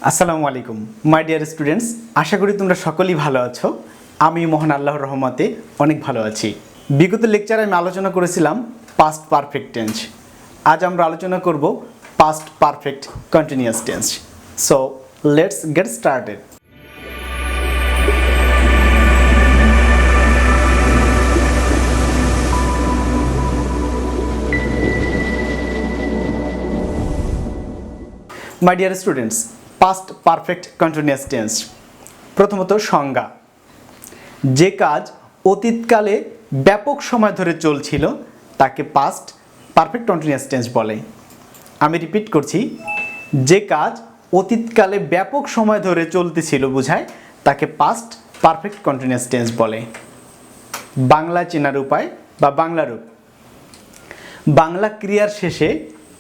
আসসালামু আলাইকুম মাই dear students, আশা করি তোমরা সকলেই ভালো আছো। আমি মহান আল্লাহর রহমতে অনেক ভালো আছি। বিগত লেকচারে আমি আলোচনা করেছিলাম পাস্ট পারফেক্ট টেন্স। আজ আমরা আলোচনা করব past perfect continuous tense. So let's get started. My dear students, past perfect continuous tense. প্রথমত সংজ্ঞা। যে কাজ অতীতকালে ব্যাপক সময় ধরে চলছিল তাকে পাস্ট পারফেক্ট কন্টিনিউয়াস টেন্স বলে। আমি রিপিট করছি, যে কাজ অতীতকালে ব্যাপক সময় ধরে চলতেছিল বোঝায় তাকে পাস্ট পারফেক্ট কন্টিনিউয়াস টেন্স বলে। বাংলা চেনার উপায় বা বাংলা রূপ। বাংলা ক্রিয়ার শেষে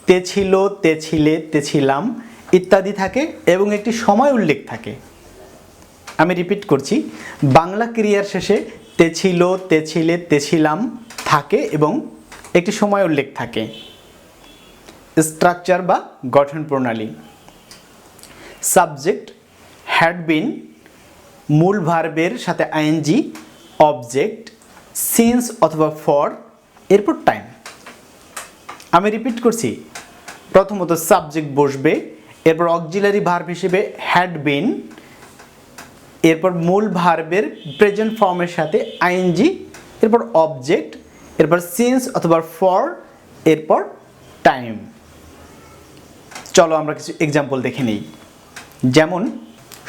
তে ছিল, তে ছিলে, তে ছিলাম ইত্যাদি থাকে এবং একটি সময় উল্লেখ থাকে। আমি রিপিট করছি, বাংলা ক্রিয়ার শেষে তে ছিল, তে ছিলে, তে ছিলাম থাকে এবং একটি সময় উল্লেখ থাকে। স্ট্রাকচার বা গঠন প্রণালী। সাবজেক্ট হ্যাড বিন, মূল ভার্বের সাথে আইএনজি, অবজেক্ট, সিন্স অথবা ফর, এরপর টাইম। আমি রিপিট করছি, প্রথমত সাবজেক্ট বসবে, এরপর অক্সিলারি ভার্ব হিসেবে হ্যাড বিন, এরপর মূল ভার্বের প্রেজেন্ট ফর্মের সাথে আইএনজি, এরপর অবজেক্ট, এরপর সিন্স অথবা ফর, এরপর টাইম। চলো আমরা কিছু এক্সাম্পল দেখে নিই। যেমন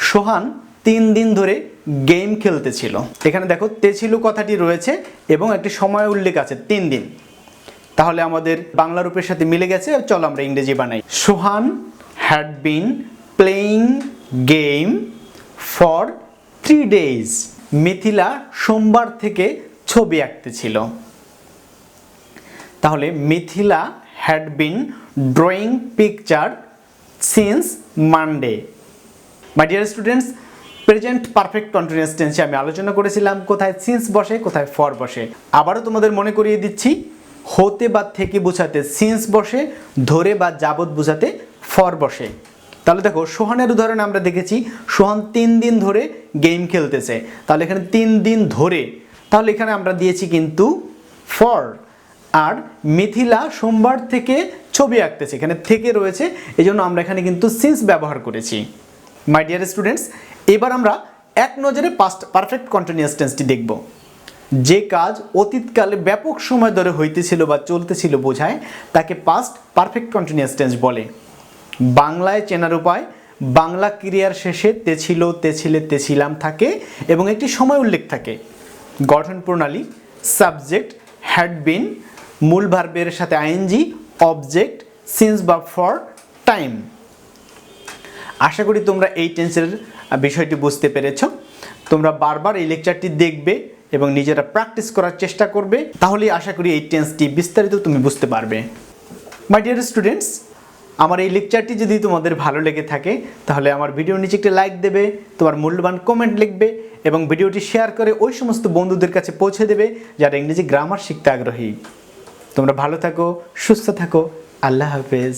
সোহান 3 দিন ধরে গেম খেলতেছিল। এখানে দেখো তে ছিল কথাটি রয়েছে এবং একটি সময় উল্লেখ আছে 3 দিন। তাহলে আমাদের বাংলা রূপের সাথে মিলে গেছে। চলো আমরা ইংরেজি বানাই। Sohan had been playing game for 3 days। Mithila সোমবার থেকে ছবি আঁকতেছিল। তাহলে Mithila had been drawing picture since Monday. My dear students, present perfect continuous টেন্সে আমি আলোচনা করেছিলাম কোথায় সিন্স বসে, কোথায় ফর বসে। আবারও তোমাদের মনে করিয়ে দিচ্ছি, হতে বা থেকে বোঝাতে সিন্স বসে, ধরে বা যাবত বোঝাতে ফর বসে। তাহলে দেখো সোহানের উদাহরণে আমরা দেখেছি সোহান 3 দিন ধরে গেম খেলতেছে। তাহলে এখানে 3 দিন ধরে, তাহলে এখানে আমরা দিয়েছি কিন্তু ফর। আর মিথিলা সোমবার থেকে ছবি আঁকতেছে, এখানে থেকে রয়েছে, এই জন্য আমরা এখানে কিন্তু সিন্স ব্যবহার করেছি। মাই ডিয়ার স্টুডেন্টস, এবার আমরা এক নজরে পাস্ট পারফেক্ট কন্টিনিউয়াস টেন্সটি দেখব। যে কাজ অতীতকালে ব্যাপক সময় ধরে হইতেছিল বা চলতেছিল বোঝায় তাকে পাস্ট পারফেক্ট কন্টিনিউয়াস টেন্স বলে। বাংলায় চেনার উপায়, বাংলা ক্রিয়ার শেষে তে ছিল, তে ছিলে, তে ছিলাম থাকে এবং একটি সময় উল্লেখ থাকে। গঠন প্রণালী। সাবজেক্ট হ্যাড বিন, মূল ভার্বের সাথে আইএনজি, অবজেক্ট, সিন্স বা ফর, টাইম। আশা করি তোমরা এই টেন্সের বিষয়টি বুঝতে পেরেছ। তোমরা বারবার এই লেকচারটি দেখবে এবং নিজেরা প্র্যাকটিস করার চেষ্টা করবে, তাহলেই আশা করি এই টেন্সটি বিস্তারিত তুমি বুঝতে পারবে। মাই ডিয়ার স্টুডেন্টস, আমার এই লেকচারটি যদি তোমাদের ভালো লেগে থাকে তাহলে আমার ভিডিওর নিচে একটি লাইক দেবে, তোমার মূল্যবান কমেন্ট লিখবে এবং ভিডিওটি শেয়ার করে ওই সমস্ত বন্ধুদের কাছে পৌঁছে দেবে যারা ইংরেজি গ্রামার শিখতে আগ্রহী। তোমরা ভালো থাকো, সুস্থ থাকো। আল্লাহ হাফেজ।